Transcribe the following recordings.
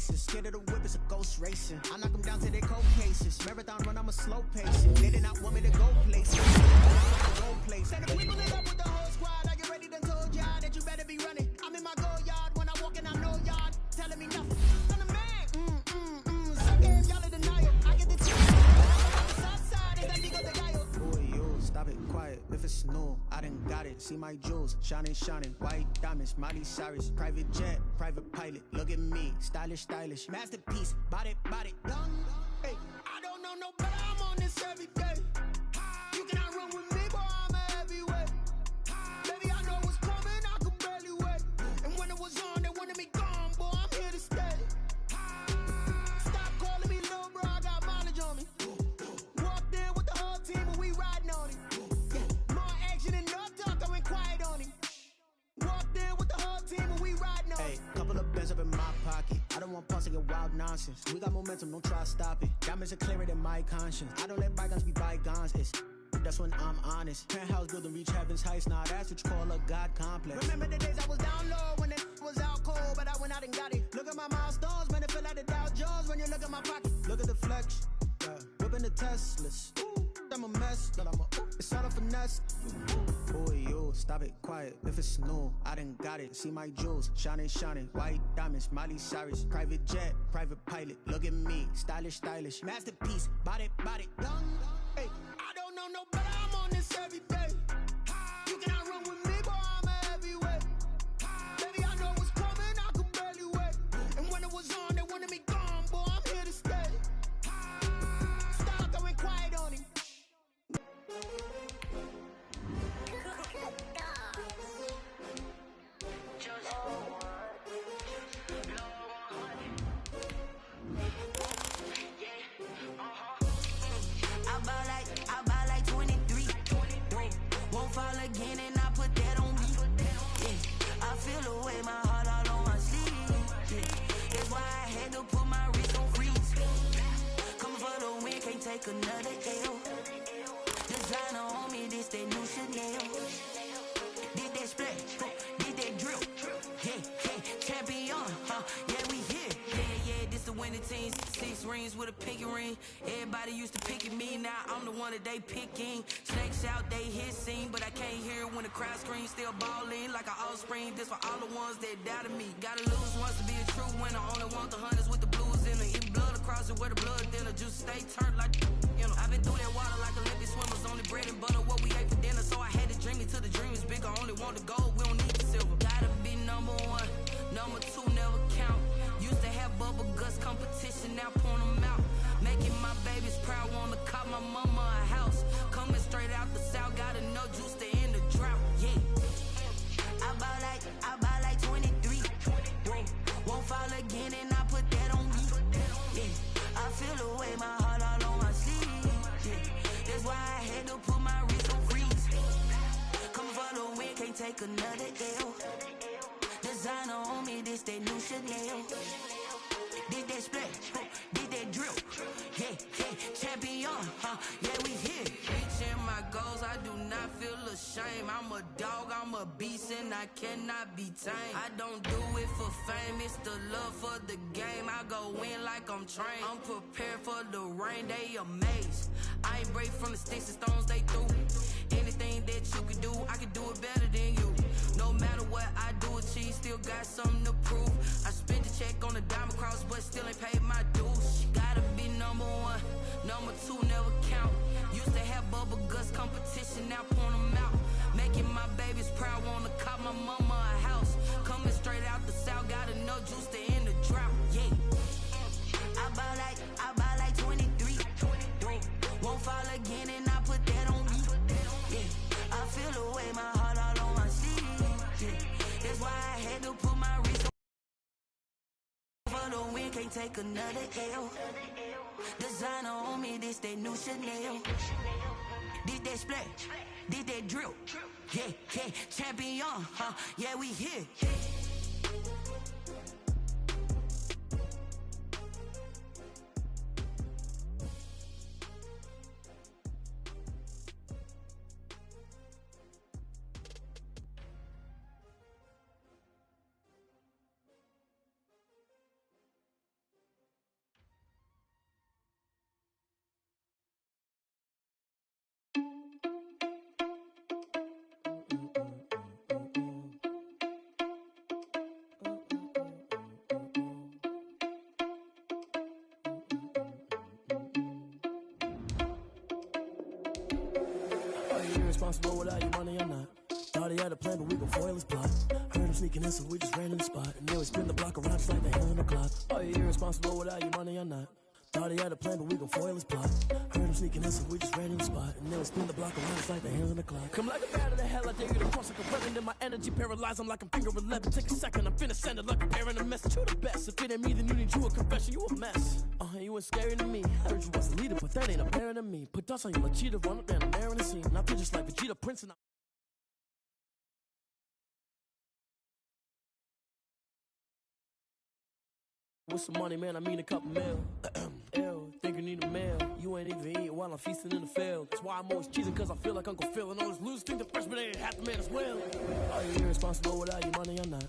faces. Scared of the whip, it's a ghost racing. I knock them down to their cold cases. Marathon run, I'm a slow pace. They did not want me to go places. Go place. And if we pull it up with the whole squad, I get ready to told y'all that you better be running. I'm in my go yard when I walk in, I know y'all telling me nothing. I'm the man. Suckers, y'all in denial. I get the tip. South side is that nigga the guy. Boy, yo, stop it, quiet. If it's new, I done got it. See my jewels, shining, shining. White diamonds, Miley Cyrus. Private jet, private pilot. Look at me, stylish, stylish. Masterpiece, body, young. Hey, I don't know no better. I'm on this every day. You cannot run with me, boy. I'm a heavyweight. Baby, I know what's coming. I could barely wait. And when it was on, they wanted me gone, boy. I'm here to stay. Stop calling me little bro. I got mileage on me. Walked in with the whole team, and we riding on it. Yeah, more action and no talk. I went quiet on him. Walked in with the whole team, and we riding on it. Hey, couple of bands up in my pocket. I don't want pause to get wild nonsense. We got momentum, don't try to stop it. Diamonds are clearer than my conscience. I don't let bygones be bygones. That's when I'm honest. Penthouse building, reach heaven's heights. Now that's what you call a God complex. Remember the days I was down low when it was out cold, but I went out and got it. Look at my milestones, man, it feel like the Dow Jones when you look at my pocket. Look at the flex, whipping the Teslas. I'm a mess, but it's all a finesse. Boy, yo, stop it, quiet. If it's new, I done got it. See my jewels, shining, shining. White diamonds, Miley Cyrus. Private jet, private pilot. Look at me, stylish, stylish. Masterpiece, body, young. Hey, I don't know no better. I'm on this every day. You cannot run with me, boy. I'm a heavyweight. Baby, I know what's coming. I could barely wait. And when it was on, they wanted me gone, boy. I'm here to stay. Stop going quiet on him. I buy like 23. Won't fall again and I put that on me. Yeah, I feel away my heart all on my sleeve. Yeah, that's why I had to put my wrist on freeze. Coming for the win, can't take another L. Designer on me, this that new Chanel. Did that splash, did that drill. Yeah, champion, yeah, we here. Yeah, this the winning team. 6 rings with a pinky ring. Everybody used to picking me, now I'm the one that they picking. Snakes out, they hissing, but I can't hear when the crowd screams. Still balling like an offspring. This for all the ones that doubted me. Gotta lose once to be a true winner. Only want the hunters with the blues in it. Even blood across it where the blood dinner. Just stay turned like, you know. I've been through that water like Olympic swimmers. Only bread and butter, what we ate for dinner. So I had to dream it till the dream is bigger. Only want the gold, we don't need the silver. Gotta be number 1, number 2 never count. Used to have bubble guts competition, now point them out. Making my babies proud, wanna cop my mama a house. Coming straight out the south, got enough juice to end the drought. Yeah, I buy like 23. Won't fall again and I put that on me. Yeah, I feel away my heart all on my sleeve. Yeah, that's why I had to put my wrist on freeze. Coming for the win, can't take another L. Designer on me, this that new Chanel. Did that splash, did that drill. Yeah, champion, yeah, we here. Reaching my goals, I do not feel ashamed. I'm a dog, I'm a beast, and I cannot be tamed. I don't do it for fame, it's the love for the game. I go in like I'm trained. I'm prepared for the rain, they amazed. I ain't break from the sticks and stones they threw. Anything that you can do, I can do it better than you. No matter what I do, achieve, still got something to prove. I spent the check on the diamond cross, but still ain't paid my dues. Gotta be number 1, number 2 never count. Used to have bubble guts competition, now point them out. Making my babies proud, wanna cop my mama a house. Coming straight out the south, got enough juice to end the drought. Yeah, I buy like 23. Won't fall again and I put that on me. Yeah, I feel away my heart all on my sleeve. Yeah, that's why I had to put my wrist on. For the win, can't take another L. Designer on me, this that new Chanel. Did that splash, did that drill. Yeah, champion, yeah, we here. irresponsible without your money or not. Thought he had a plan, but we gon' foil his plot. Heard him sneaking in, so we just ran in the spot. And then we spin the block around just like the hell in the clock. Are you irresponsible without your money or not? Thought he had a plan, but we gon' foil his plot. Heard him sneaking in, so we just ran in the spot. And then we spin the block around just like the hands on the clock. Come like a bat of the hell, I dare you to cross like a weapon. In my energy paralyzed, I'm like I'm finger 11. Take a second, I'm finna send it like a parent a message. You the best, if it ain't me, then you need you a confession. You a mess. You ain't scary to me. I heard you was a leader, but that ain't apparent to me. Put dust on you like cheetah, run up down, I'm airing the scene. And I feel just like Vegeta, Prince, and with some money, man, I mean a couple mil. Ew, think you need a meal. You ain't even eating while I'm feasting in the field. That's why I'm always cheesing, cause I feel like Uncle Phil. And all those losers think the freshman ain't half the man as well. Are you irresponsible without your money or not?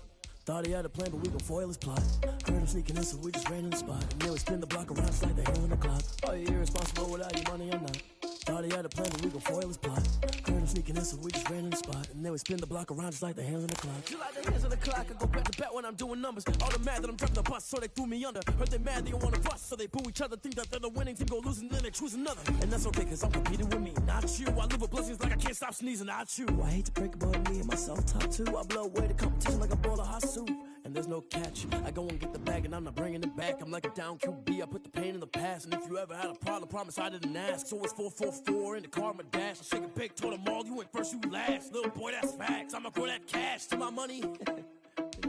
Thought he had a plan, but we gon' foil his plot. Heard him sneaking in, so we just ran in the spot. And then we spin the block around just like the hell in the clock. Are you irresponsible without your money or not? Thought he had a plan, but we gon' foil his plot. Heard him sneaking in, so we just ran in the spot. And then we spin the block around just like the hands on the clock. Just like the hands on the clock, I go back to bat when I'm doing numbers. All the mad that I'm driving the bus, so they threw me under. Heard they mad, they don't wanna bust, so they boo each other. Think that they're the winning team, go losing, then they choose another. And that's okay, cause I'm competing with me, not you. I live with blessings like I can't stop sneezing, not you. I hate to break about me and myself top two. I blow away the competition like a bowl of hot soup. And there's no catch. I go and get the bag and I'm not bringing it back. I'm like a down QB, I put the pain in the past. And if you ever had a problem, promise I didn't ask. So it's 4-4-4 in the car, my dash. I shake a big, told them all, you went first, you last. Little boy, that's facts. I'ma grow that cash to my money. You know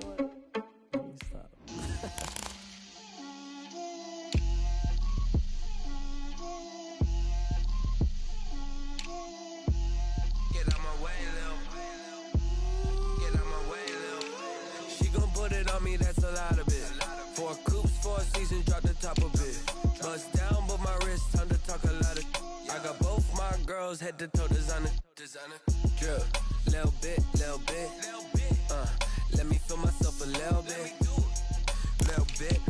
what? Let me stop. Get out my way, Lil. Get out my way, Lil. She gon' put it on me, that's a lot of it. 4 coops, 4 seasons, drop the top of it. Bust down, but my wrist, time to talk a lot of. I got both my girls head to toe designer. Drip, little bit. Let me feel myself a little bit.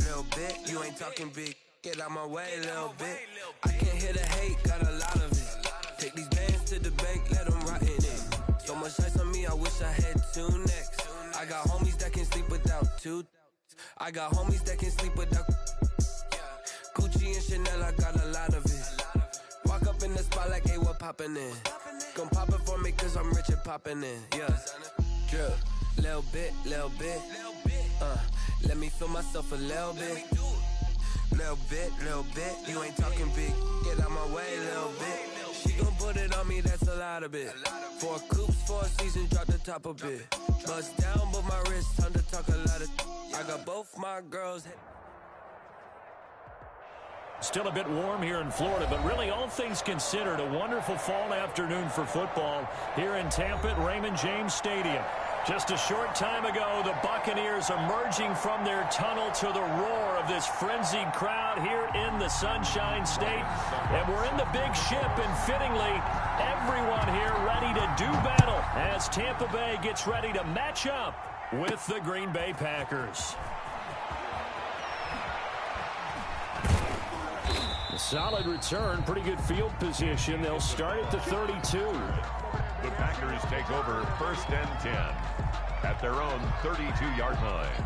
Little bit. You ain't talking big. Get out my way, little bit. I can't hear the hate, got a lot of it. Take these bands to the bank, let them rot in it. So much ice on me, I wish I had 2 necks. I got homies that can sleep without 2. I got homies that can sleep without Gucci and Chanel, I got a lot of it. Walk up in the spot like, hey, what poppin' in? Gon' pop it for me cause I'm rich and poppin' in. Yeah, drip, little bit. Let me feel myself a little bit. Little bit. You ain't talking big. Get out my way, little bit. She gon' put it on me, that's a lot of it. 4 coops, 4 seasons, drop the top a bit. Bust down, but my wrist, time to talk a lot of. I got both my girls. Still a bit warm here in Florida, but really all things considered, a wonderful fall afternoon for football here in Tampa at Raymond James Stadium. Just a short time ago, the Buccaneers emerging from their tunnel to the roar of this frenzied crowd here in the Sunshine State. And we're in the big ship, and fittingly, everyone here ready to do battle as Tampa Bay gets ready to match up with the Green Bay Packers. A solid return, pretty good field position. They'll start at the 32. The Packers take over 1st and 10 at their own 32-yard line.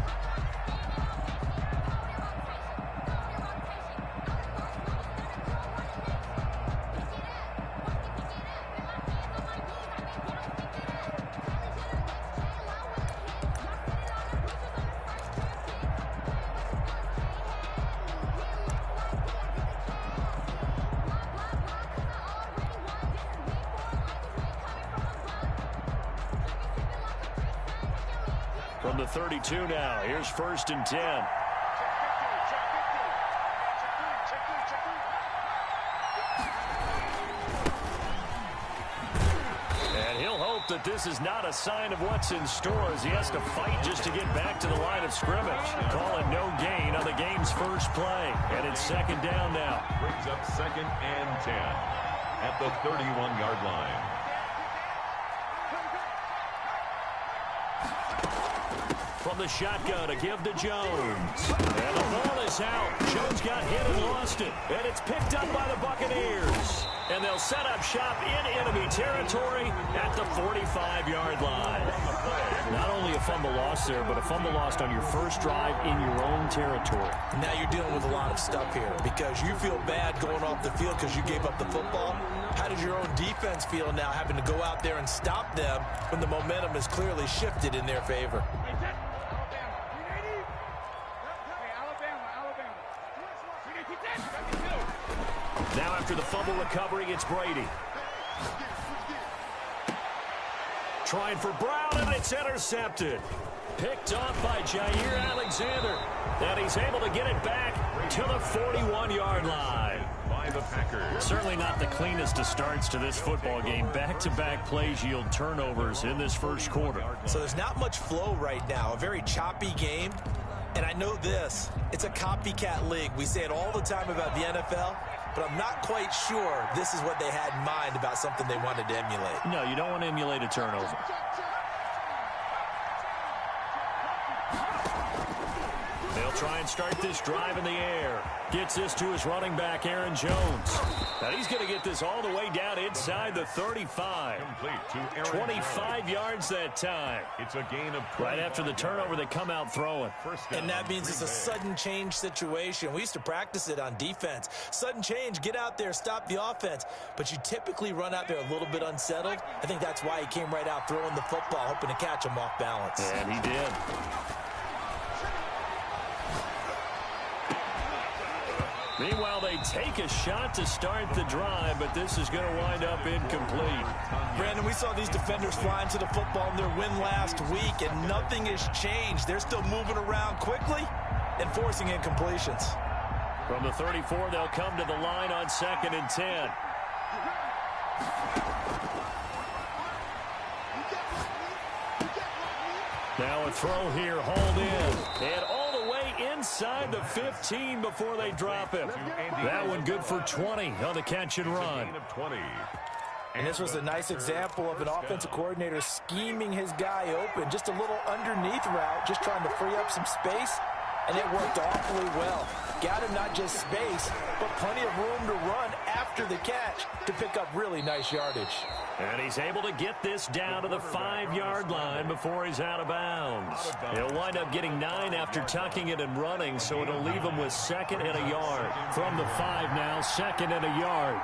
From the 32 now, here's 1st and 10. And he'll hope that this is not a sign of what's in store as he has to fight just to get back to the line of scrimmage. Call it no gain on the game's first play. And it's 2nd down now. Brings up 2nd and 10 at the 31-yard line. From the shotgun to give to Jones. And the ball is out. Jones got hit and lost it. And it's picked up by the Buccaneers. And they'll set up shop in enemy territory at the 45-yard line. Not only a fumble loss there, but a fumble lost on your first drive in your own territory. Now you're dealing with a lot of stuff here because you feel bad going off the field because you gave up the football. How does your own defense feel now having to go out there and stop them when the momentum is clearly shifted in their favor? Now after the fumble recovery, it's Brady. Trying for Brown, and it's intercepted. Picked off by Jair Alexander. And he's able to get it back to the 41-yard line. By the Packers. Certainly not the cleanest of starts to this football game. Back-to-back plays yield turnovers in this first quarter. So there's not much flow right now. A very choppy game. And I know this. It's a copycat league. We say it all the time about the NFL. But I'm not quite sure this is what they had in mind about something they wanted to emulate. No, you don't want to emulate a turnover. They'll try and start this drive in the air. Gets this to his running back, Aaron Jones. Now he's going to get this all the way down inside the 35. Complete to Aaron 25 yards that time. It's a gain of 20. Right after the turnover, they come out throwing. And that means it's a sudden change situation. We used to practice it on defense. Sudden change, get out there, stop the offense. But you typically run out there a little bit unsettled. I think that's why he came right out throwing the football, hoping to catch him off balance. And he did. Meanwhile, they take a shot to start the drive, but this is going to wind up incomplete. Brandon, we saw these defenders flying to the football in their win last week, and nothing has changed. They're still moving around quickly and forcing incompletions. From the 34, they'll come to the line on 2nd and 10. Now a throw here, hauled in. And all the way inside the 15 before they drop him. That one good for 20 on the catch and run. And this was a nice example of an offensive coordinator scheming his guy open. Just a little underneath route, just trying to free up some space. And it worked awfully well. Got him not just space, but plenty of room to run after the catch to pick up really nice yardage. And he's able to get this down to the 5-yard line before he's out of bounds. He'll wind up getting 9 after tucking it and running, so it'll leave him with 2nd and a yard. From the 5 now, 2nd and a yard.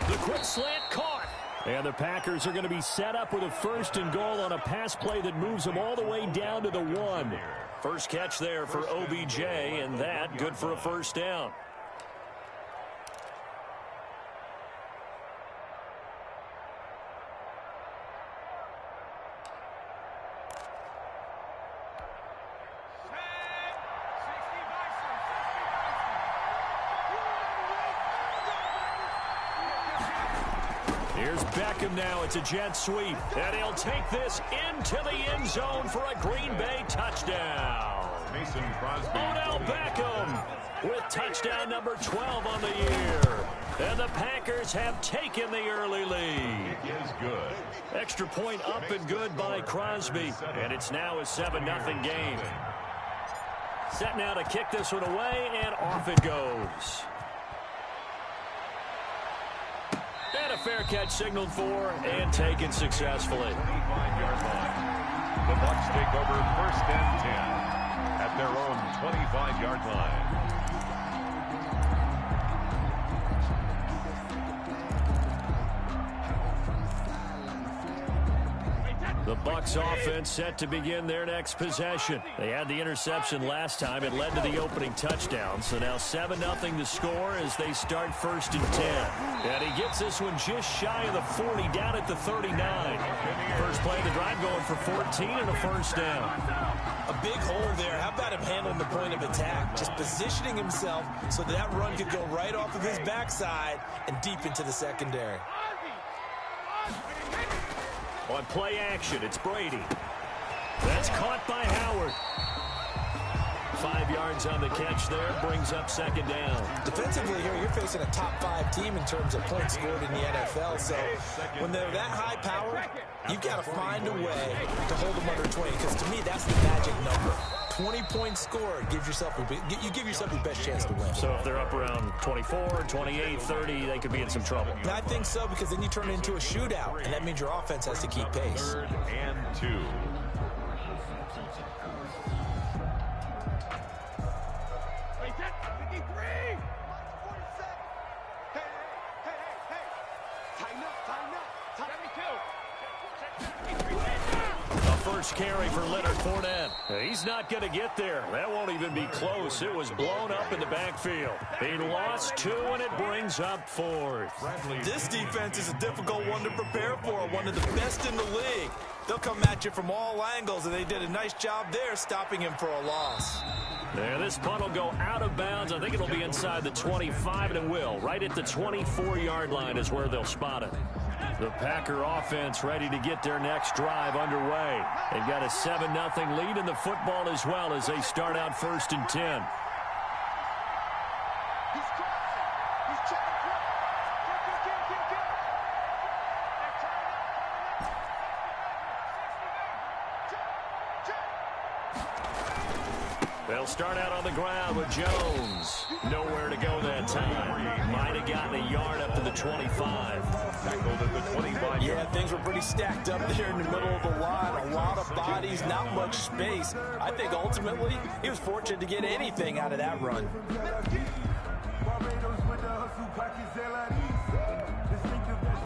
The quick slant caught. And the Packers are going to be set up with a 1st and goal on a pass play that moves them all the way down to the 1. First catch there for OBJ, and that good for a 1st down. Here's Beckham now. It's a jet sweep. And he'll take this into the end zone for a Green Bay touchdown. Mason Crosby. Odell Beckham with touchdown number 12 on the year. And the Packers have taken the early lead. It is good. Extra point up and good by Crosby. And it's now a 7-0 game. Set now to kick this one away, and off it goes. And a fair catch signaled for and taken successfully. 25-yard line. The Bucs take over 1st and 10 at their own 25-yard line. The Bucs offense set to begin their next possession. They had the interception last time. It led to the opening touchdown. So now 7-0 to score as they start 1st and 10. And he gets this one just shy of the 40, down at the 39. First play of the drive going for 14 and a 1st down. A big hole there. How about him handling the point of attack? Just positioning himself so that run could go right off of his backside and deep into the secondary. On play action, it's Brady. That's caught by Howard. 5 yards on the catch there. Brings up second down. Defensively here, you're facing a top 5 team in terms of points scored in the NFL. So when they're that high powered, you've got to find a way to hold them under 20. Because to me, that's the magic number. 20 points scored gives yourself you give yourself your best chance to win. So if they're up around 24, 28, 30, they could be in some trouble. And I think so, because then you turn it into a shootout, and that means your offense has to keep pace. 3rd and 2. First carry for Leonard Fournette. He's not going to get there. That won't even be close. It was blown up in the backfield. He lost 2, and it brings up 4th. This defense is a difficult one to prepare for, one of the best in the league. They'll come at you from all angles, and they did a nice job there stopping him for a loss. Yeah, this punt will go out of bounds. I think it'll be inside the 25, and it will. Right at the 24-yard line is where they'll spot it. The Packer offense ready to get their next drive underway. They've got a 7-0 lead in the football as well as they start out 1st and 10. They'll start out on the ground with Jones. Nowhere to go that time. Might have gotten a yard up to the 25. Tackled at the 25. Yeah, things were pretty stacked up there in the middle of the line. A lot of bodies, not much space. I think ultimately he was fortunate to get anything out of that run.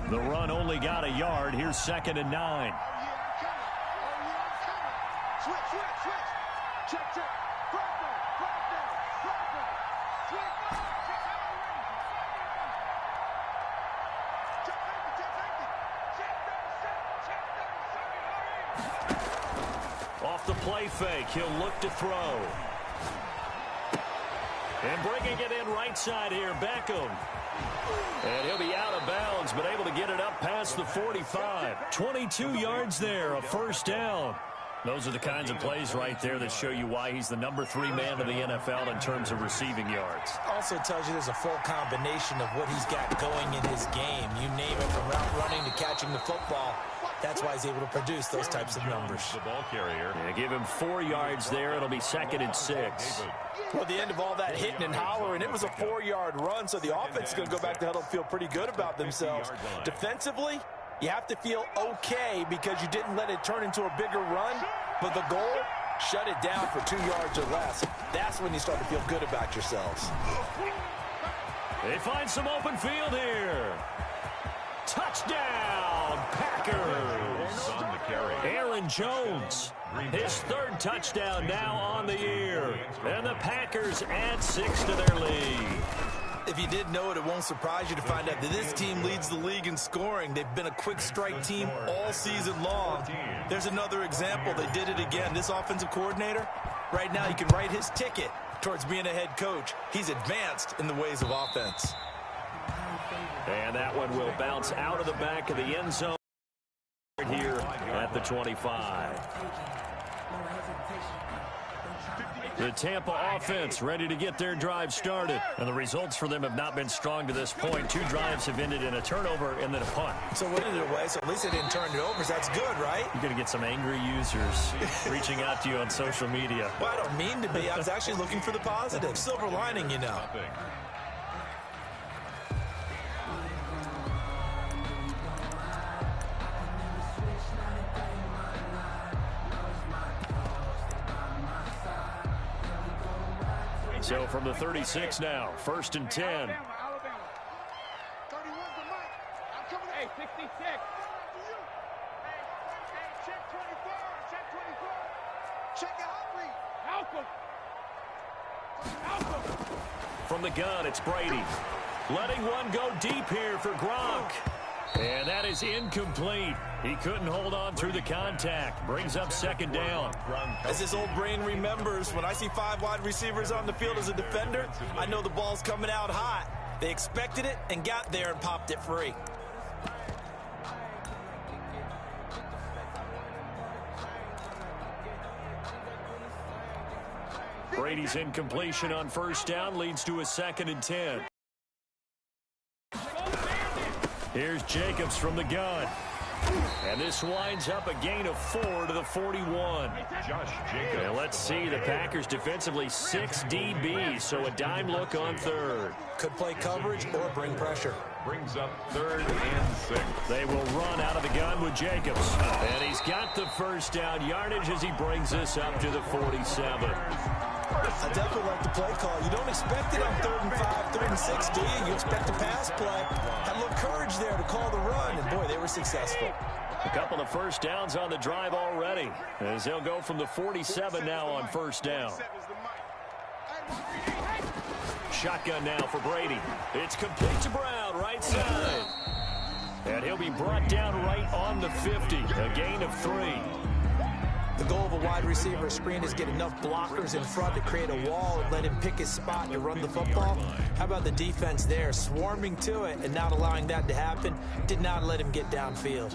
The run only got a yard. Here's 2nd and 9. Off the play fake, he'll look to throw. And bringing it in right side here, Beckham. And he'll be out of bounds, but able to get it up past the 45. 22 yards there, a 1st down. Those are the kinds of plays right there that show you why he's the number 3 man in the NFL in terms of receiving yards. Also tells you there's a full combination of what he's got going in his game. You name it, from route running to catching the football. That's why he's able to produce those types of numbers. The ball carrier. Yeah, give him 4 yards there. It'll be 2nd and 6. Well, the end of all that hitting and hollering, it was a 4-yard run, so the offense is going to go back to huddle and feel pretty good about themselves. Defensively, you have to feel okay because you didn't let it turn into a bigger run, but the goal, shut it down for 2 yards or less. That's when you start to feel good about yourselves. They find some open field here. Touchdown, Packers. On the carry. Aaron Jones, his 3rd touchdown now on the year. And the Packers add 6 to their lead. If you didn't know it, it won't surprise you to find out that this team leads the league in scoring. They've been a quick strike team all season long. There's another example. They did it again. This offensive coordinator, right now you can write his ticket towards being a head coach. He's advanced in the ways of offense. And that one will bounce out of the back of the end zone here at the 25. The Tampa offense ready to get their drive started. And the results for them have not been strong to this point. 2 drives have ended in a turnover and then a punt. So what did it away? So at least they didn't turn it over. So that's good, right? You're going to get some angry users reaching out to you on social media. Well, I don't mean to be. I was actually looking for the positive. Silver lining, you know. So from the 36 now, 1st and 10. Hey, 66. Check 24. Check 24. Check your heart rate. Help him. From the gun, it's Brady. Letting one go deep here for Gronk. And that is incomplete. He couldn't hold on through the contact. Brings up 2nd down. As this old brain remembers, when I see 5 wide receivers on the field as a defender, I know the ball's coming out hot. They expected it and got there and popped it free. Brady's incompletion on first down leads to a 2nd and 10. Here's Jacobs from the gun. And this winds up a gain of 4 to the 41. Josh Jacobs. And let's see, the Packers defensively 6 DBs, so a dime look on 3rd. Could play coverage or bring pressure. Brings up 3rd and 6. They will run out of the gun with Jacobs. And he's got the first down yardage as he brings this up to the 47. I definitely like the play call. You don't expect it on 3rd and 5, 3rd and 6, do you? You expect a pass play. Had a little courage there to call the run, and boy, they were successful. A couple of first downs on the drive already, as they'll go from the 47 now on first down. Shotgun now for Brady. It's complete to Brown, right side. And he'll be brought down right on the 50, a gain of 3. The goal of a wide receiver screen is get enough blockers in front to create a wall and let him pick his spot to run the football. How about the defense there, swarming to it and not allowing that to happen? Did not let him get downfield.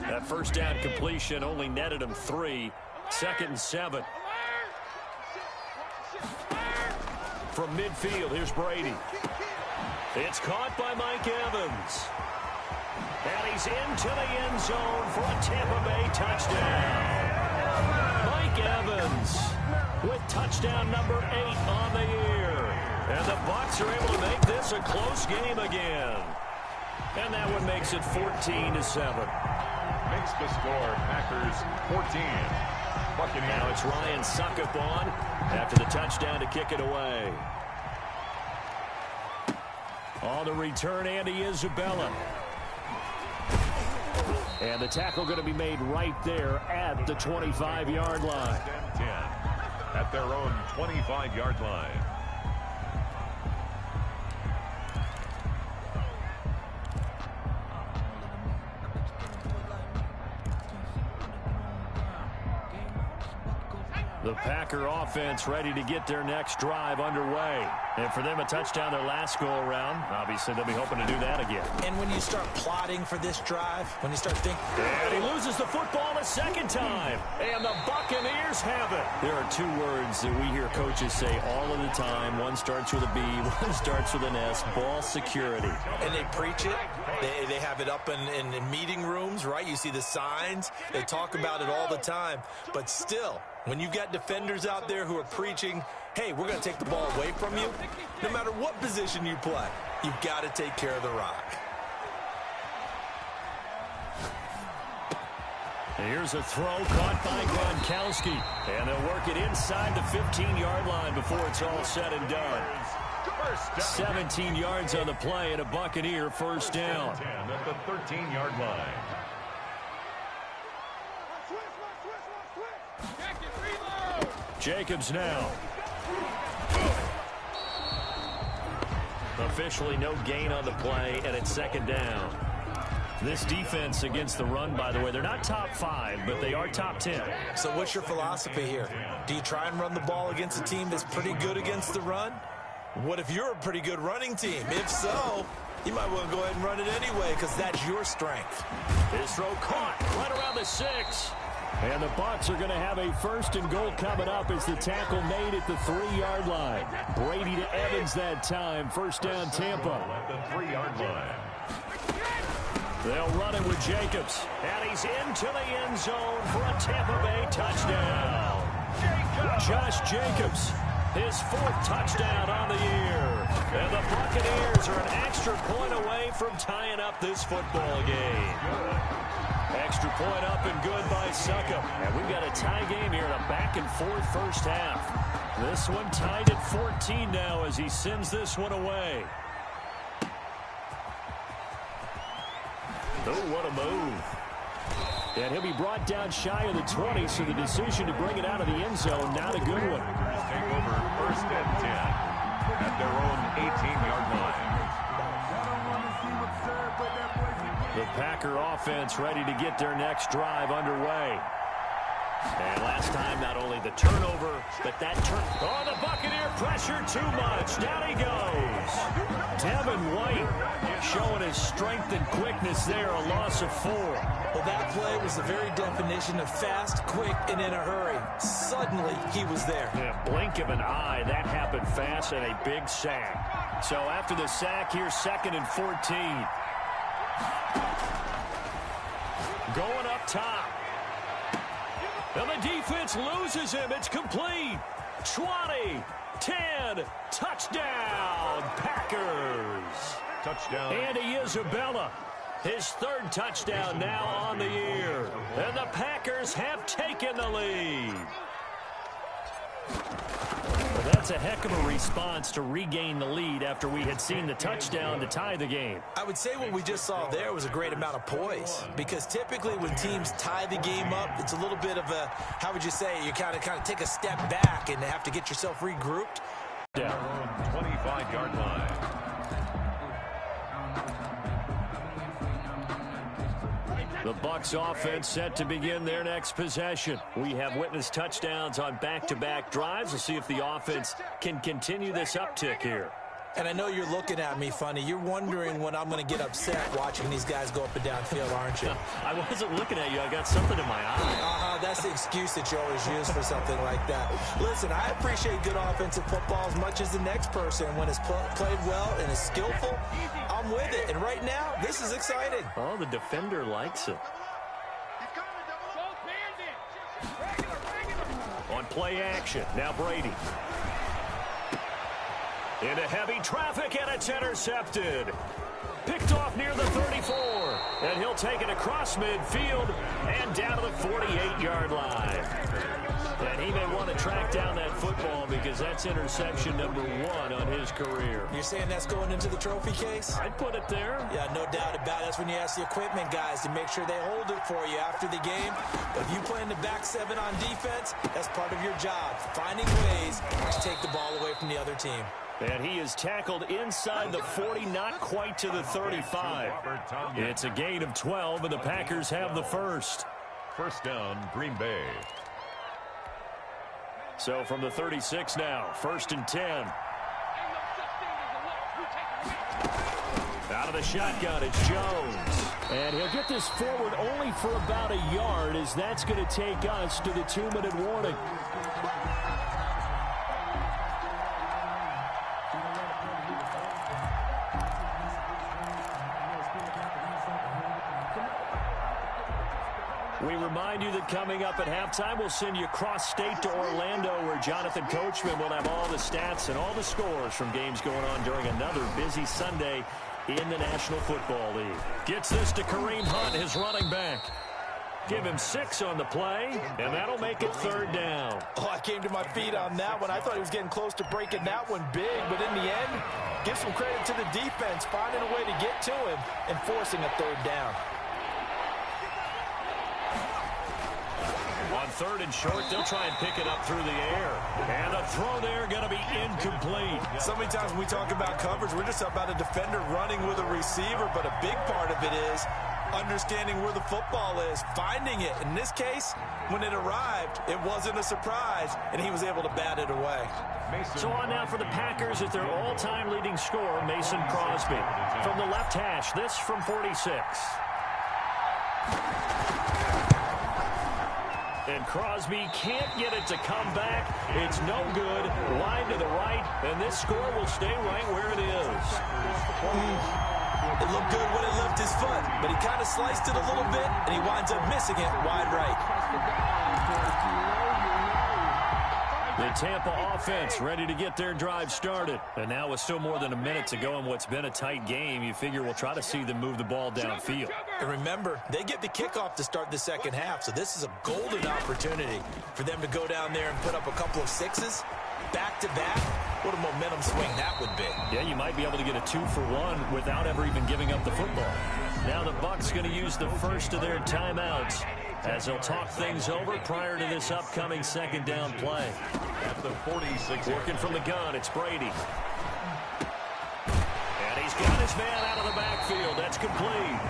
That first down completion only netted him 3. 2nd and 7. From midfield, here's Brady. It's caught by Mike Evans. And he's into the end zone for a Tampa Bay touchdown. Mike Evans with touchdown number 8 on the year. And the Bucs are able to make this a close game again. And that one makes it 14-7. Makes the score Packers 14. Buccaneers. Now it's Ryan Suckup on after the touchdown to kick it away. On the return, Andy Isabella. And the tackle going to be made right there at the 25-yard line. 10 at their own 25-yard line. The Packer offense ready to get their next drive underway. And for them, a touchdown their last go-around. Obviously, they'll be hoping to do that again. And when you start plotting for this drive, when you start thinking... And he loses the football a second time. And the Buccaneers have it. There are 2 words that we hear coaches say all of the time. One starts with a B, one starts with an S. Ball security. And they preach it. They have it up in meeting rooms, right? You see the signs. They talk about it all the time. But still, when you've got defenders out there who are preaching, hey, we're going to take the ball away from you, no matter what position you play, you've got to take care of the rock. Here's a throw caught by Gronkowski. And they'll work it inside the 15-yard line before it's all said and done. 17 yards on the play and a Buccaneer first down. 10 at the 13-yard line. Jacobs now. Officially no gain on the play, and it's 2nd down. This defense against the run, by the way, they're not top 5, but they are top 10. So what's your philosophy here? Do you try and run the ball against a team that's pretty good against the run? What if you're a pretty good running team? If so, you might want to go ahead and run it anyway because that's your strength. His throw caught right around the 6. And the Bucs are going to have a 1st and goal coming up as the tackle made at the 3-yard line. Brady to Evans that time. First down, Tampa. At the 3-yard line. They'll run it with Jacobs. And he's into the end zone for a Tampa Bay touchdown. Josh Jacobs, his 4th touchdown on the year. And the Buccaneers are an extra point away from tying up this football game. Extra point up and good by Suckup. And we've got a tie game here in a back-and-forth first half. This one tied at 14 now as he sends this one away. Oh, what a move. And he'll be brought down shy of the 20, so the decision to bring it out of the end zone, not a good one. Take over 1st and 10 at their own 18-yard line. The Packer offense ready to get their next drive underway. And last time, not only the turnover, but that turn. Oh, the Buccaneer pressure too much. Down he goes. Devin White showing his strength and quickness there, a loss of 4. Well, that play was the very definition of fast, quick, and in a hurry. Suddenly, he was there. Yeah, blink of an eye, that happened fast, and a big sack. So after the sack, here's 2nd and 14. Going up top. And the defense loses him. It's complete. 20, 10, touchdown, Packers. Touchdown. Andy Isabella, his 3rd touchdown now on the year. And the Packers have taken the lead. Well, that's a heck of a response to regain the lead after we had seen the touchdown to tie the game. I would say what we just saw there was a great amount of poise, because typically when teams tie the game up, it's a little bit of a, how would you say, you kind of take a step back and have to get yourself regrouped. Down. 25-yard line. The Bucs offense set to begin their next possession. We have witnessed touchdowns on back-to-back drives. We'll see if the offense can continue this uptick here. And I know you're looking at me funny. You're wondering when I'm going to get upset watching these guys go up and down field, aren't you? I wasn't looking at you. I got something in my eye. That's the excuse that you always use for something like that. Listen, I appreciate good offensive football as much as the next person. When it's played well and is skillful, I'm with it. And right now, this is exciting. Oh, the defender likes it. On play action, now Brady. Into heavy traffic, and it's intercepted. Picked off near the 34. And he'll take it across midfield and down to the 48-yard line. And he may want to track down that football because that's interception number 1 on his career. You're saying that's going into the trophy case? I'd put it there. Yeah, no doubt about it. That's when you ask the equipment guys to make sure they hold it for you after the game. But if you play in the back 7 on defense, that's part of your job, finding ways to take the ball away from the other team. And he is tackled inside the 40, not quite to the 35. It's a gain of 12, and the Packers have the first. First down, Green Bay. So from the 36 now, 1st and 10. Out of the shotgun, it's Jones. And he'll get this forward only for about a yard, as that's going to take us to the 2-minute warning. We remind you that coming up at halftime, we'll send you cross-state to Orlando, where Jonathan Coachman will have all the stats and all the scores from games going on during another busy Sunday in the National Football League. Gets this to Kareem Hunt, his running back. Give him 6 on the play, and that'll make it 3rd down. Oh, I came to my feet on that one. I thought he was getting close to breaking that one big, but in the end, give some credit to the defense, finding a way to get to him and forcing a 3rd down. On 3rd and short, they'll try and pick it up through the air. And the throw there going to be incomplete. So many times when we talk about coverage, we're just about a defender running with a receiver, but a big part of it is understanding where the football is, finding it. In this case, when it arrived, it wasn't a surprise, and he was able to bat it away. So on now for the Packers is their all-time leading scorer, Mason Crosby. From the left hash, this from 46. And Crosby can't get it to come back. It's no good. Wide to the right, and this score will stay right where it is. It looked good when it left his foot, but he kind of sliced it a little bit, and he winds up missing it wide right. The Tampa offense ready to get their drive started. And now with still more than a minute to go in what's been a tight game, you figure we'll try to see them move the ball downfield. And remember, they get the kickoff to start the second half, so this is a golden opportunity for them to go down there and put up a couple of 6s back-to-back. What a momentum swing that would be. Yeah, you might be able to get a 2-for-1 without ever even giving up the football. Now the Bucs going to use the first of their timeouts as they'll talk things over prior to this upcoming 2nd down play. At the 46. Working from the gun, it's Brady. And he's got his man out of the backfield. That's complete.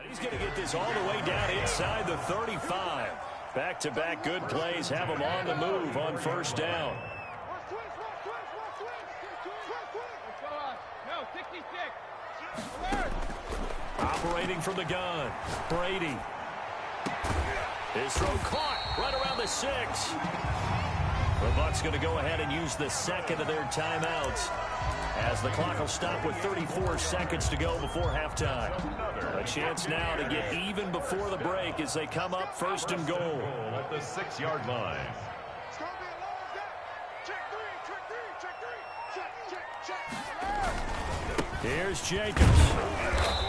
He's going to get this all the way down inside the 35. Back-to-back good plays have him on the move on first down. Operating from the gun, Brady. His throw caught right around the 6. The Bucs going to go ahead and use the second of their timeouts, as the clock will stop with 34 seconds to go before halftime. A chance now to get even before the break as they come up first and goal. At the 6-yard line. It's going to be a long day. Check three. Here's Jacobs.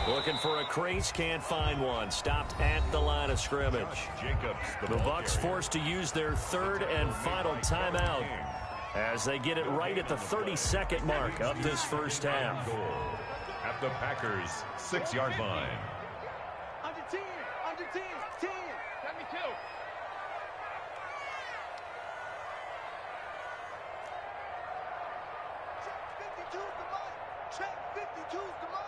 Looking for a crease, can't find one. Stopped at the line of scrimmage. Jacobs, The Bucs forced to use their third and final timeout as they get it right at the 32nd mark of this first half. At the Packers' 6-yard line. Under 10. Under 10. 10. Let me kill. Check 52's the mic. Check 52's the mic.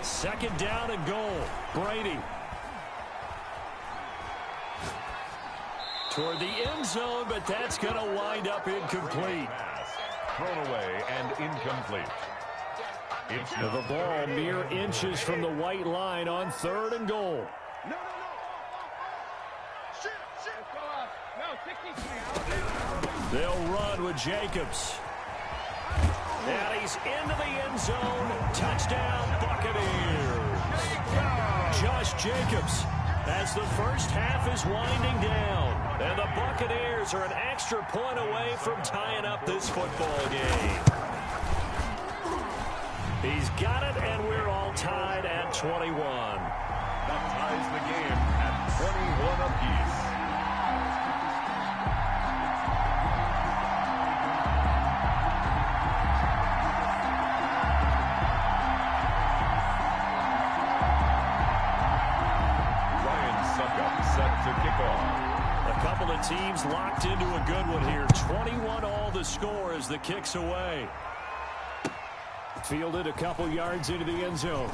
Second down and goal. Brady. Toward the end zone, but that's going to wind up incomplete. Thrown away and incomplete. It's The ball mere inches from the white line on third and goal. No. Shit. No, 63. They'll run with Jacobs. And he's into the end zone. Touchdown, Buccaneers. Josh Jacobs, as the first half is winding down. And the Buccaneers are an extra point away from tying up this football game. He's got it, and we're all tied at 21. That ties the game at 21 apiece. A couple of teams locked into a good one here. 21 all the score as the kick's away. Fielded a couple yards into the end zone.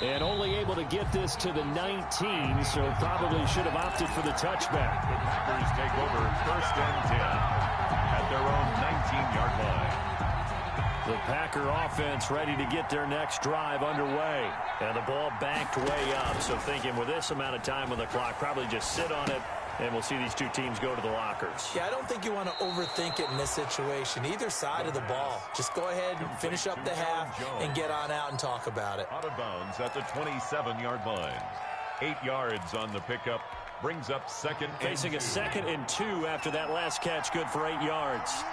And only able to get this to the 19, so probably should have opted for the touchback. The Packers take over first and 10 at their own 19-yard line. The Packer offense ready to get their next drive underway. And the ball backed way up. So thinking with this amount of time on the clock, probably just sit on it, and we'll see these two teams go to the lockers. Yeah, I don't think you want to overthink it in this situation. Either side of the ball. Just go ahead and finish up the half and get on out and talk about it. Out of bounds at the 27-yard line. 8 yards on the pickup. Brings up second and Facing a second and 2 after that last catch. Good for 8 yards.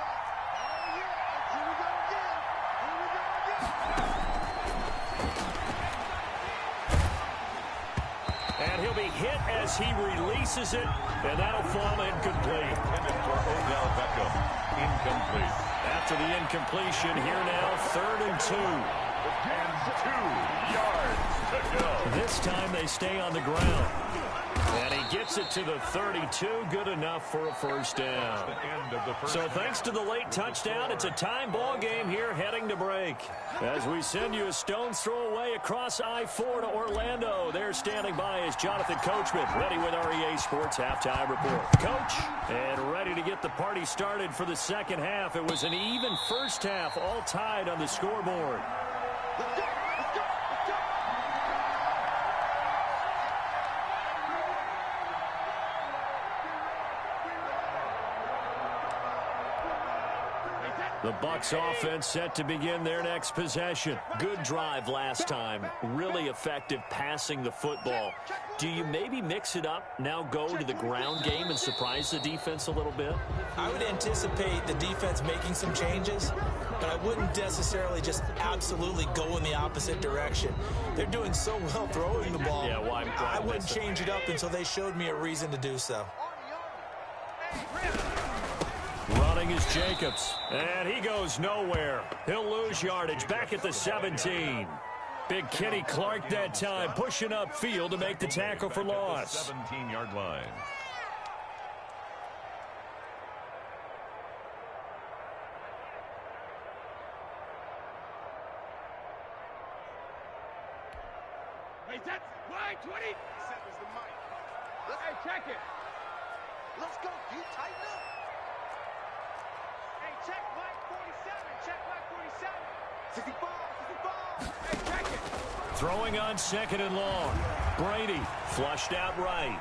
And he'll be hit as he releases it, and that'll fall incomplete. Intended for Odell Beckham. Incomplete. After the incompletion, here now, 3rd and 2. And 2 yards to go. This time they stay on the ground. And he gets it to the 32. Good enough for a first down. So thanks to the late touchdown, it's a time ball game here heading to break. As we send you a stone's throw away across I-4 to Orlando. There standing by is Jonathan Coachman, ready with REA Sports Halftime Report. Coach, and ready to get the party started for the second half. It was an even first half, all tied on the scoreboard. The Bucs offense set to begin their next possession. Good drive last time. Really effective passing the football. Do you maybe mix it up, now go to the ground game and surprise the defense a little bit? I would anticipate the defense making some changes, but I wouldn't necessarily just absolutely go in the opposite direction. They're doing so well throwing the ball. Yeah, why I wouldn't change it up until they showed me a reason to do so. Running is Jacobs, and he goes nowhere. He'll lose yardage back at the 17. Big Kenny Clark that time, pushing upfield to make the tackle for loss. 17-yard line. Hey, that's wide 20. Seconds the mic. Hey, check it. Let's go. You tighten up. Hey, check wide 47. Check wide 47. 65. 65. Hey, check it. Throwing on 2nd and long. Brady flushed out right.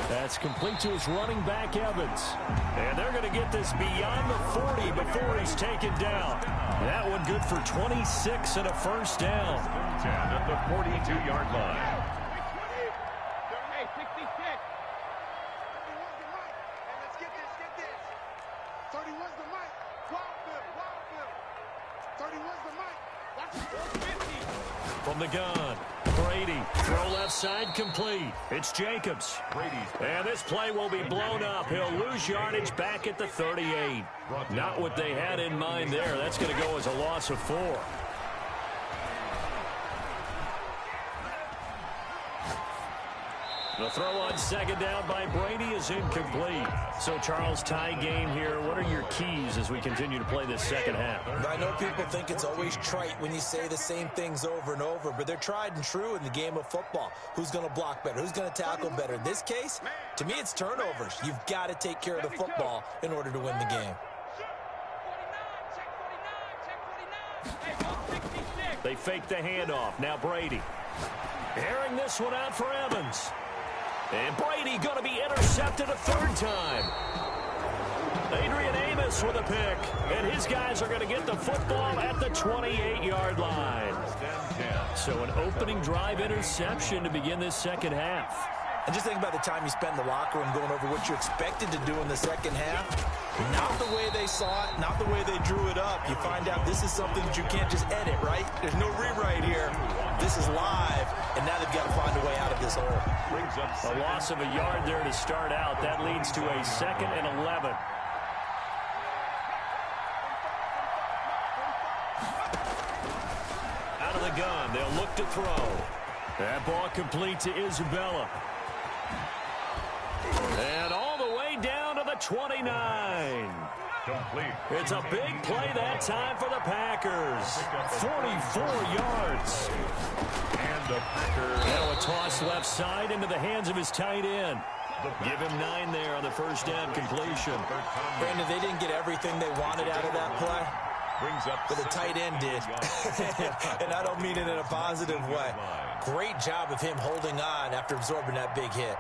That's complete to his running back, Evans. And they're going to get this beyond the 40 before he's taken down. That one good for 26 and a first down. 10 at the 42-yard line. Hey, 66. 31's the mic. Hey, let's get this. 31's the mic. Wildfield. 31's the mic. Watch it. 50. From the gun, Brady, throw left side complete. It's Jacobs. And this play will be blown up. He'll lose yardage back at the 38. Not what they had in mind there. That's going to go as a loss of 4. The throw on 2nd down by Brady is incomplete. So, Charles, tie game here. What are your keys as we continue to play this second half? I know people think it's always trite when you say the same things over and over, but they're tried and true in the game of football. Who's going to block better? Who's going to tackle better? In this case, to me, it's turnovers. You've got to take care of the football in order to win the game. They fake the handoff. Now Brady. Airing this one out for Evans. And Brady going to be intercepted a 3rd time. Adrian Amos with a pick. And his guys are going to get the football at the 28-yard line. So an opening drive interception to begin this second half. And just think about the time you spend in the locker room going over what you expected to do in the second half. Not the way they saw it, not the way they drew it up. You find out this is something that you can't just edit, right? There's no rewrite here. This is live, and now they've got to find a way out of this hole. A loss of a yard there to start out. That leads to a 2nd and 11. Out of the gun, they'll look to throw. That ball complete to Isabella. And all the way down to the 29. Complete. It's a big play that time for the Packers. 44 yards. And the Packers. Now a toss left side into the hands of his tight end. Give him 9 there on the first down completion. Brandon, they didn't get everything they wanted out of that play. But the tight end did. And I don't mean it in a positive way. Great job of him holding on after absorbing that big hit.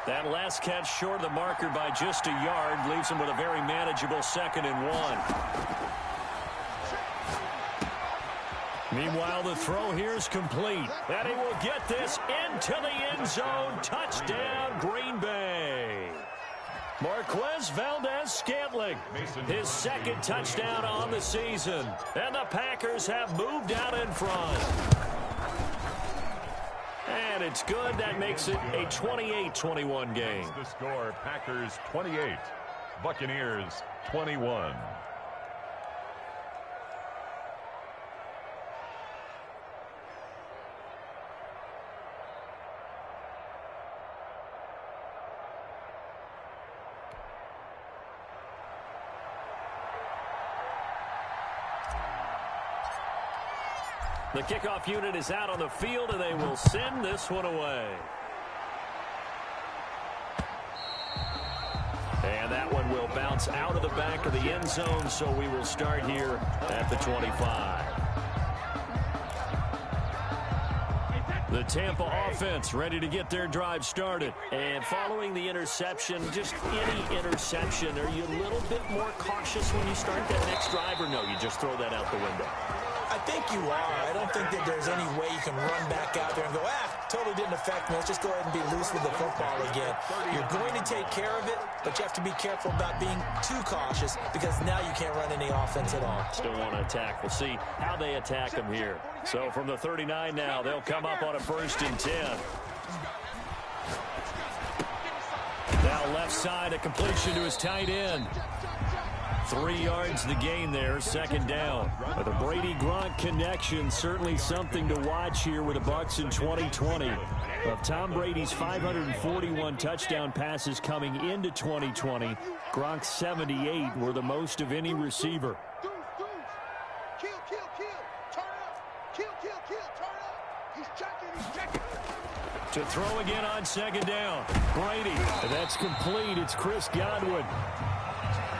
That last catch short of the marker by just a yard leaves him with a very manageable 2nd and 1. Meanwhile, the throw here is complete. And he will get this into the end zone. Touchdown, Green Bay. Marquez Valdez-Scantling, his 2nd touchdown on the season. And the Packers have moved out in front. And it's good. That makes it a 28-21 game. The score, Packers 28, Buccaneers 21. The kickoff unit is out on the field, and they will send this one away. And that one will bounce out of the back of the end zone, so we will start here at the 25. The Tampa offense ready to get their drive started. And following the interception, just any interception, are you a little bit more cautious when you start that next drive, or no, you just throw that out the window? I think you are. I don't think that there's any way you can run back out there and go, totally didn't affect me. Let's just go ahead and be loose with the football again. You're going to take care of it, but you have to be careful about being too cautious because now you can't run any offense at all. Still want to attack. We'll see how they attack them here. So from the 39 now, they'll come up on a 1st and 10. Now left side, a completion to his tight end. 3 yards the gain there, 2nd down. But the Brady-Gronk connection, certainly something to watch here with the Bucs in 2020. Of Tom Brady's 541 touchdown passes coming into 2020, Gronk's 78 were the most of any receiver. Kill, turn up. He's checking. To throw again on second down. Brady. That's complete. It's Chris Godwin.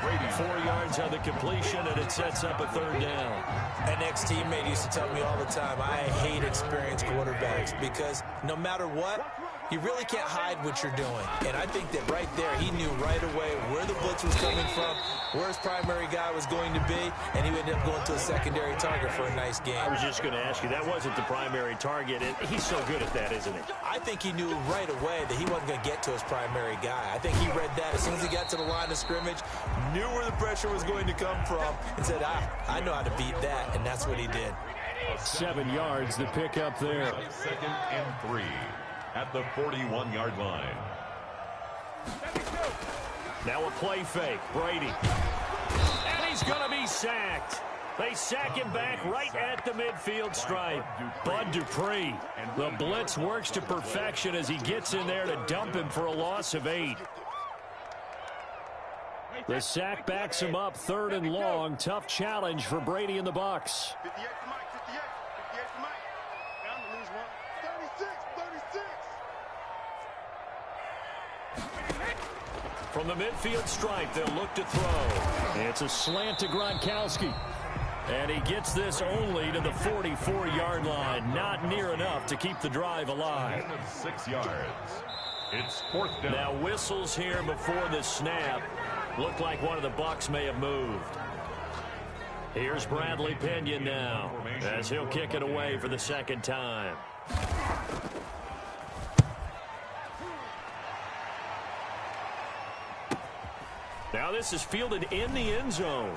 4 yards on the completion, and it sets up a third down. An ex-teammate used to tell me all the time, I hate experienced quarterbacks because no matter what, you really can't hide what you're doing. And I think that right there, he knew right away where the blitz was coming from, where his primary guy was going to be, and he ended up going to a secondary target for a nice game. I was just going to ask you, that wasn't the primary target, and he's so good at that, isn't he? I think he knew right away that he wasn't going to get to his primary guy. I think he read that as soon as he got to the line of scrimmage, knew where the pressure was going to come from, and said, I know how to beat that, and that's what he did. 7 yards, the pickup there. 2nd and 3 at the 41-yard line. Now a play fake. Brady. And he's going to be sacked. They sack him back right at the midfield stripe. Bud Dupree. The blitz works to perfection as he gets in there to dump him for a loss of 8. The sack backs him up 3rd and long. Tough challenge for Brady and the Bucs. 58 to Mike. Down to lose one. 36. From the midfield stripe, they'll look to throw. It's a slant to Gronkowski. And he gets this only to the 44-yard line. Not near enough to keep the drive alive. 6 yards. It's 4th down. Now whistles here before the snap. Looked like one of the Bucs may have moved. Here's Bradley Pinion now as he'll kick it away for the 2nd time. Now this is fielded in the end zone.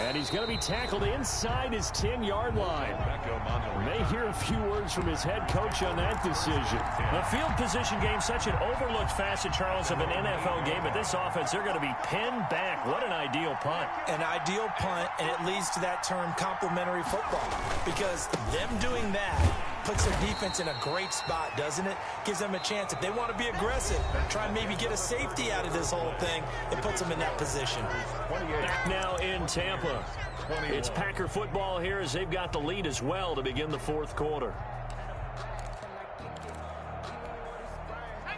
And he's going to be tackled inside his 10-yard line. May hear a few words from his head coach on that decision. The field position game, such an overlooked facet, Charles, of an NFL game. But this offense, they're going to be pinned back. What an ideal punt. An ideal punt, and it leads to that term complementary football. Because them doing that puts their defense in a great spot, doesn't it? Gives them a chance. If they want to be aggressive, try and maybe get a safety out of this whole thing, it puts them in that position. Back now in Tampa. It's Packer football here as they've got the lead as well to begin the 4th quarter.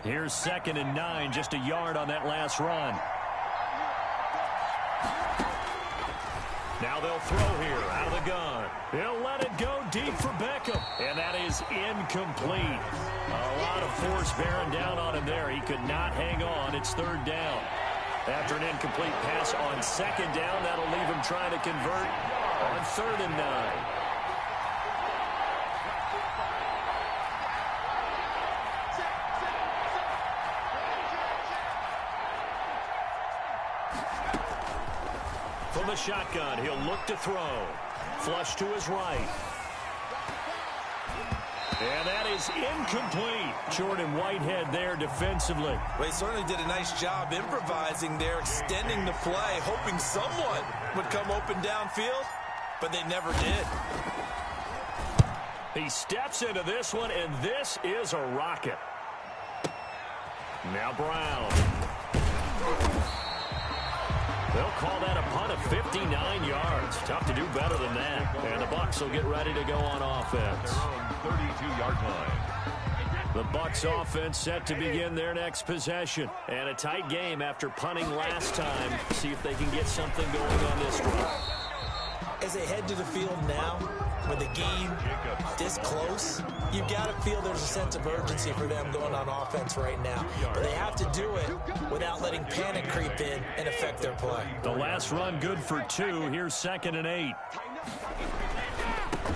Here's 2nd and 9, just a yard on that last run. Now they'll throw here out of the gun. He'll let it go deep for Beckham. And that is incomplete. A lot of force bearing down on him there. He could not hang on. It's 3rd down. After an incomplete pass on 2nd down, that'll leave him trying to convert on 3rd and 9. From the shotgun, he'll look to throw. Flush to his right. And that is incomplete. Jordan Whitehead there defensively. Well, he certainly did a nice job improvising there, extending the play, hoping someone would come open downfield, but they never did. He steps into this one, and this is a rocket. Now Brown. They'll call that a punt of 59 yards. Tough to do better than that. And the Bucs will get ready to go on offense. 32-yard line. The Bucs offense set to begin their next possession. And a tight game after punting last time. See if they can get something going on this drive. As they head to the field now, with the game this close, you've got to feel there's a sense of urgency for them going on offense right now. But they have to do it without letting panic creep in and affect their play. The last run good for 2. Here's 2nd and 8.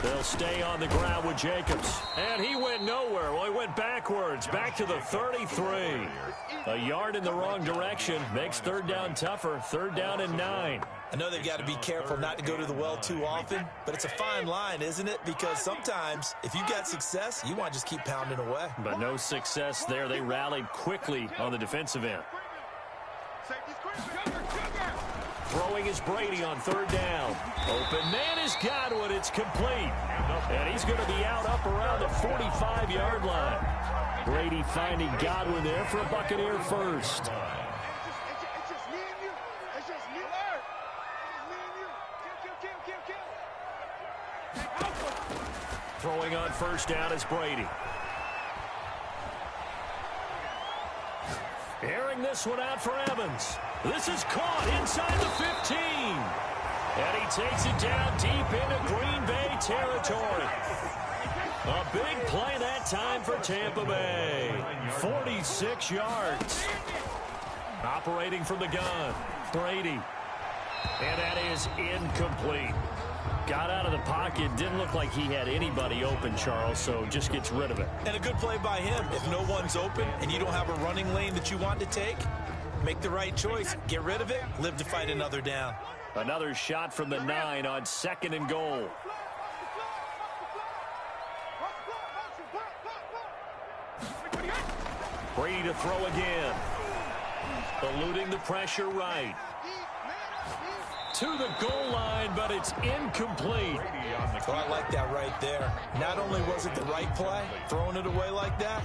They'll stay on the ground with Jacobs. And he went nowhere. Well, he went backwards, back to the 33. A yard in the wrong direction makes 3rd down tougher. 3rd down and 9. I know they've got to be careful not to go to the well too often, but it's a fine line, isn't it? Because sometimes, if you got success, you want to just keep pounding away. But no success there. They rallied quickly on the defensive end. Throwing is Brady on 3rd down. Open man is Godwin. It's complete. And he's going to be out up around the 45-yard line. Brady finding Godwin there for a Buccaneer first. Throwing on first down is Brady. Airing this one out for Evans. This is caught inside the 15. And he takes it down deep into Green Bay territory. A big play that time for Tampa Bay. 46 yards. Operating from the gun, Brady. And that is incomplete. Got out of the pocket. Didn't look like he had anybody open, Charles, so just gets rid of it. And a good play by him. If no one's open and you don't have a running lane that you want to take, make the right choice. Get rid of it. Live to fight another down. Another shot from the 9 on 2nd and goal. Brady to throw again. Eluding the pressure right. To the goal line, but it's incomplete. Oh, I like that right there. Not only was it the right play, throwing it away like that,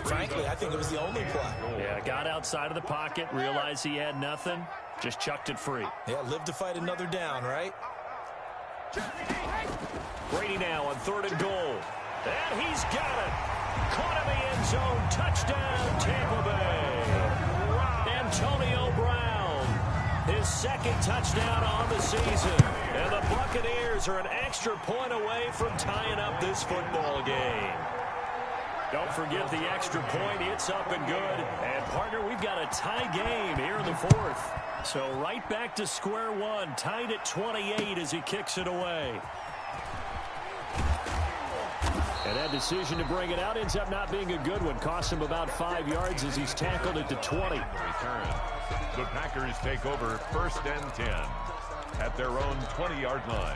frankly, I think it was the only play. Yeah, got outside of the pocket, realized he had nothing, just chucked it free. Yeah, live to fight another down, right? Brady now on 3rd and goal. And he's got it. Caught in the end zone. Touchdown, Tampa Bay. Antonio Brown. His 2nd touchdown on the season. And the Buccaneers are an extra point away from tying up this football game. Don't forget the extra point. It's up and good. And, partner, we've got a tie game here in the 4th. So right back to square one. Tied at 28 as he kicks it away. And that decision to bring it out ends up not being a good one. Costs him about 5 yards as he's tackled at the 20. Return. The Packers take over 1st and 10 at their own 20-yard line.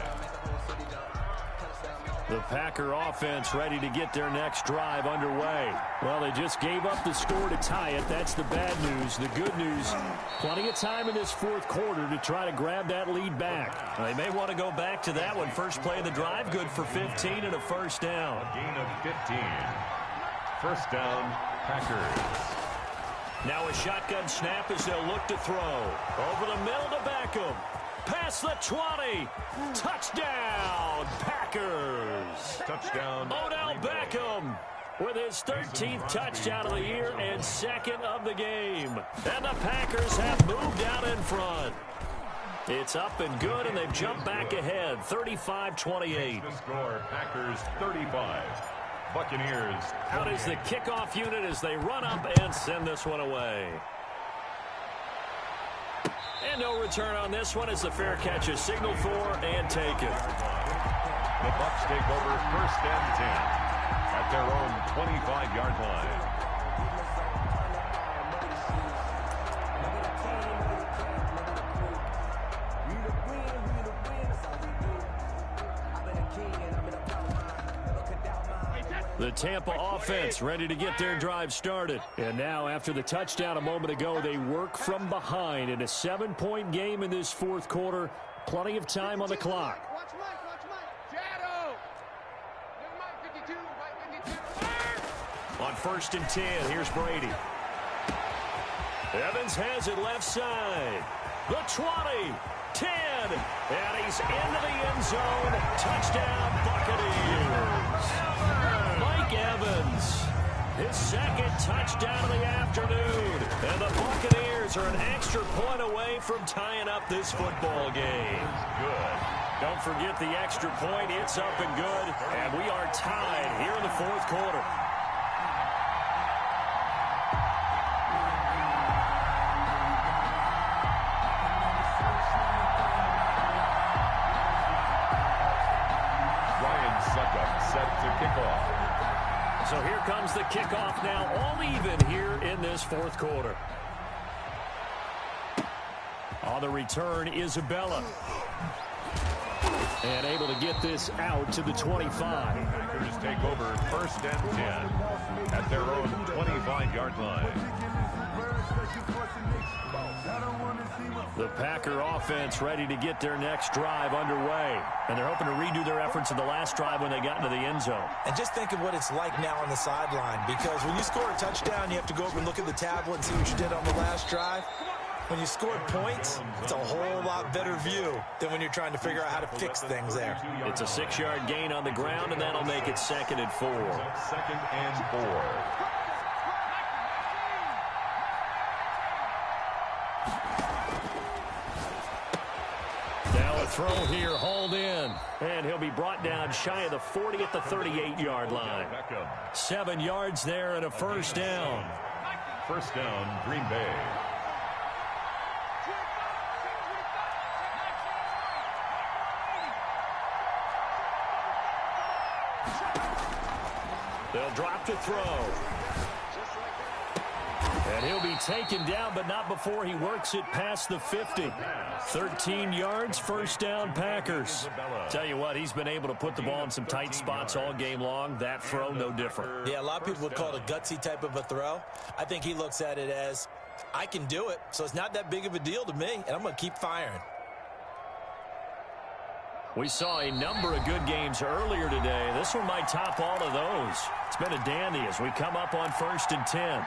The Packer offense ready to get their next drive underway. Well, they just gave up the score to tie it. That's the bad news. The good news, plenty of time in this 4th quarter to try to grab that lead back. They may want to go back to that one. First play of the drive, good for 15 and a first down. A gain of 15. First down, Packers. Now a shotgun snap as they'll look to throw. Over the middle to Beckham. Past the 20. Touchdown, Packers. Touchdown. Odell Beckham with his 13th touchdown of the year and 2nd of the game. And the Packers have moved out in front. It's up and good, and they've jumped back ahead, 35-28. The score, Packers 35. Buccaneers. Out is the kickoff unit as they run up and send this one away. And no return on this one as the fair catch is signaled for and taken. The Bucs take over 1st and 10 at their own 25-yard line. The Tampa offense ready to get their drive started. And now, after the touchdown a moment ago, they work from behind in a 7-point game in this 4th quarter. Plenty of time on the clock. Watch Mike. Shadow. Mike 52. Mike 52. On 1st and 10, here's Brady. Evans has it left side. The 20, 10, and he's into the end zone. Touchdown, Buccaneers. Evans, his 2nd touchdown of the afternoon. And the Buccaneers are an extra point away from tying up this football game. Good. Don't forget the extra point. It's up and good. And we are tied here in the 4th quarter. Ryan Suckup set to kick off. So here comes the kickoff now, all even here in this 4th quarter. On the return, Isabella. And able to get this out to the 25. Packers take over 1st and 10 at their own 25-yard line. The Packer offense ready to get their next drive underway. And they're hoping to redo their efforts in the last drive when they got into the end zone. And just think of what it's like now on the sideline, because when you score a touchdown, you have to go over and look at the tablet and see what you did on the last drive. When you scored points, it's a whole lot better view than when you're trying to figure out how to fix things there. It's a 6-yard gain on the ground, and that'll make it 2nd and 4. 2nd and 4. Now a throw here, hauled in. And he'll be brought down shy of the 40 at the 38-yard line. 7 yards there and a first down. First down, Green Bay. They'll drop to throw. And he'll be taken down, but not before he works it past the 50. 13 yards, first down, Packers. Tell you what, he's been able to put the ball in some tight spots all game long. That throw, no different. Yeah, a lot of people would call it a gutsy type of a throw. I think he looks at it as, I can do it, so it's not that big of a deal to me, and I'm going to keep firing. We saw a number of good games earlier today. This one might top all of those. It's been a dandy as we come up on 1st and 10.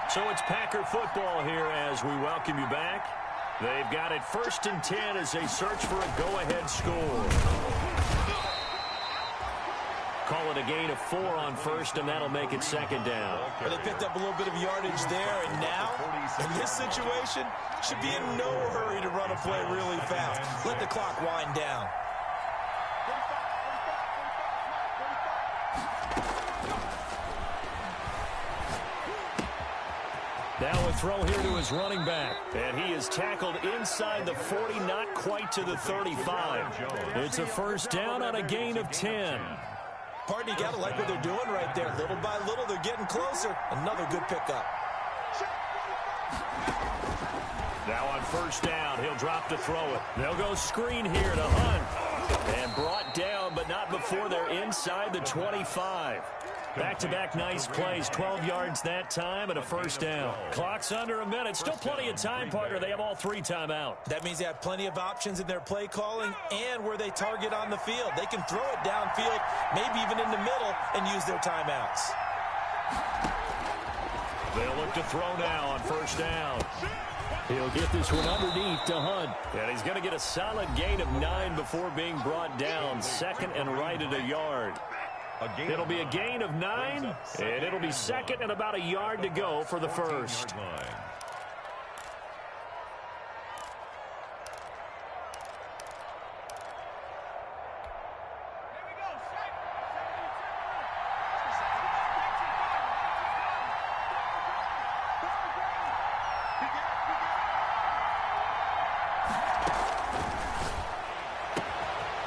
So it's Packer football here as we welcome you back. They've got it 1st and 10 as they search for a go-ahead score. Call it a gain of 4 on 1st, and that'll make it 2nd down. But they picked up a little bit of yardage there, and now, in this situation, should be in no hurry to run a play really fast. Let the clock wind down. Now a throw here to his running back. And he is tackled inside the 40, not quite to the 35. It's a first down on a gain of 10. Partner, you got to like what they're doing right there. Little by little, they're getting closer. Another good pickup. Now on first down, he'll drop to throw it. They'll go screen here to Hunt. And brought down, but not before they're inside the 25. Back-to-back nice plays, 12 yards that time and a first down. Clock's under a minute. Still plenty of time, partner. They have all 3 timeouts. That means they have plenty of options in their play calling and where they target on the field. They can throw it downfield, maybe even in the middle, and use their timeouts. They'll look to throw now on first down. He'll get this one underneath to Hunt. And he's going to get a solid gain of 9 before being brought down. 2nd and right at a yard. It'll be a gain of 9, and it'll be 2nd and about a yard to go for the first.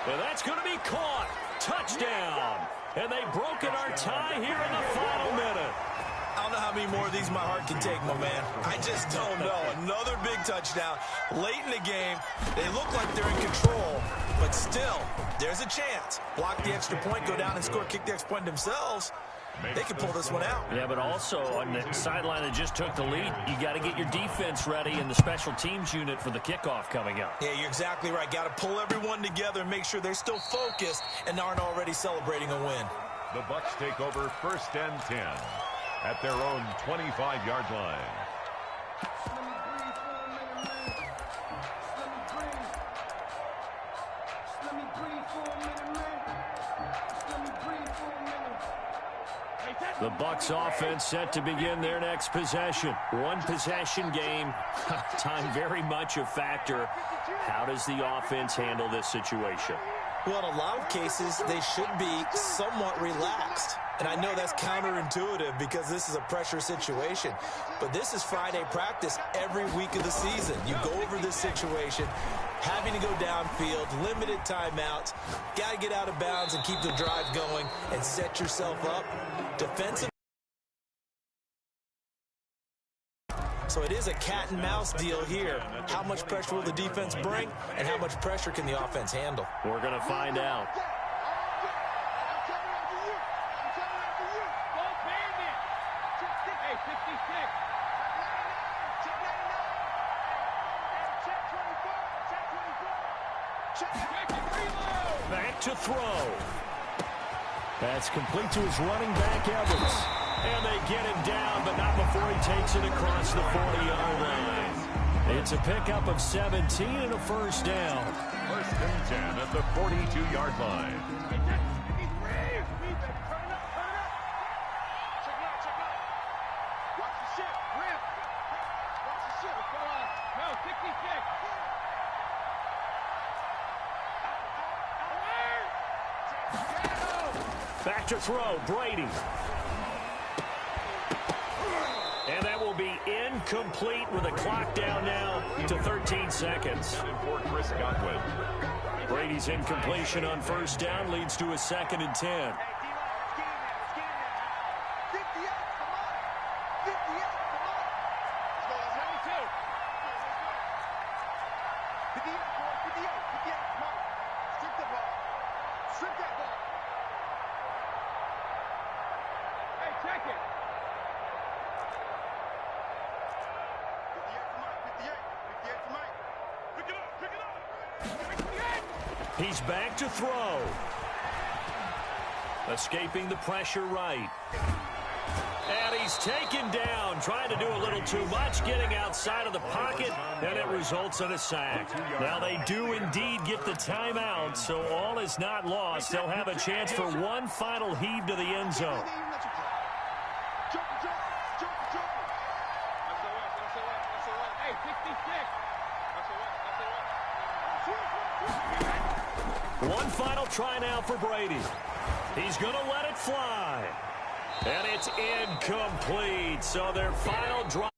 And that's going to be caught. Touchdown. And they've broken our tie here in the final minute. I don't know how many more of these my heart can take, my man. I just don't know. Another big touchdown. Late in the game, they look like they're in control, but still, there's a chance. Block the extra point, go down and score, kick the extra point themselves. They can pull this one out. Yeah, but also on the sideline that just took the lead, you got to get your defense ready in the special teams unit for the kickoff coming up. Yeah, you're exactly right. Got to pull everyone together and make sure they're still focused and aren't already celebrating a win. The Bucs take over 1st and 10 at their own 25-yard line. The Bucs offense set to begin their next possession. One possession game. Time very much a factor. How does the offense handle this situation? Well, in a lot of cases, they should be somewhat relaxed. And I know that's counterintuitive because this is a pressure situation. But this is Friday practice every week of the season. You go over this situation, having to go downfield, limited timeouts, got to get out of bounds and keep the drive going and set yourself up. Defensive. So it is a cat and mouse deal here. How much pressure will the defense bring, and how much pressure can the offense handle? We're going to find out. Back to throw. That's complete to his running back, Evans. And they get him down, but not before he takes it across the 40-yard line. It's a pickup of 17 and a first down. First and 10 at the 42-yard line. Back to throw, Brady. And that will be incomplete with the clock down now to 13 seconds. For Chris Godwin. Brady's incompletion on first down leads to a 2nd and 10. He's back to throw. Escaping the pressure right. And he's taken down, trying to do a little too much, getting outside of the pocket, and it results in a sack. Now they do indeed get the timeout, so all is not lost. They'll have a chance for one final heave to the end zone. One final try now for Brady. He's going to let it fly. And it's incomplete. So their final drive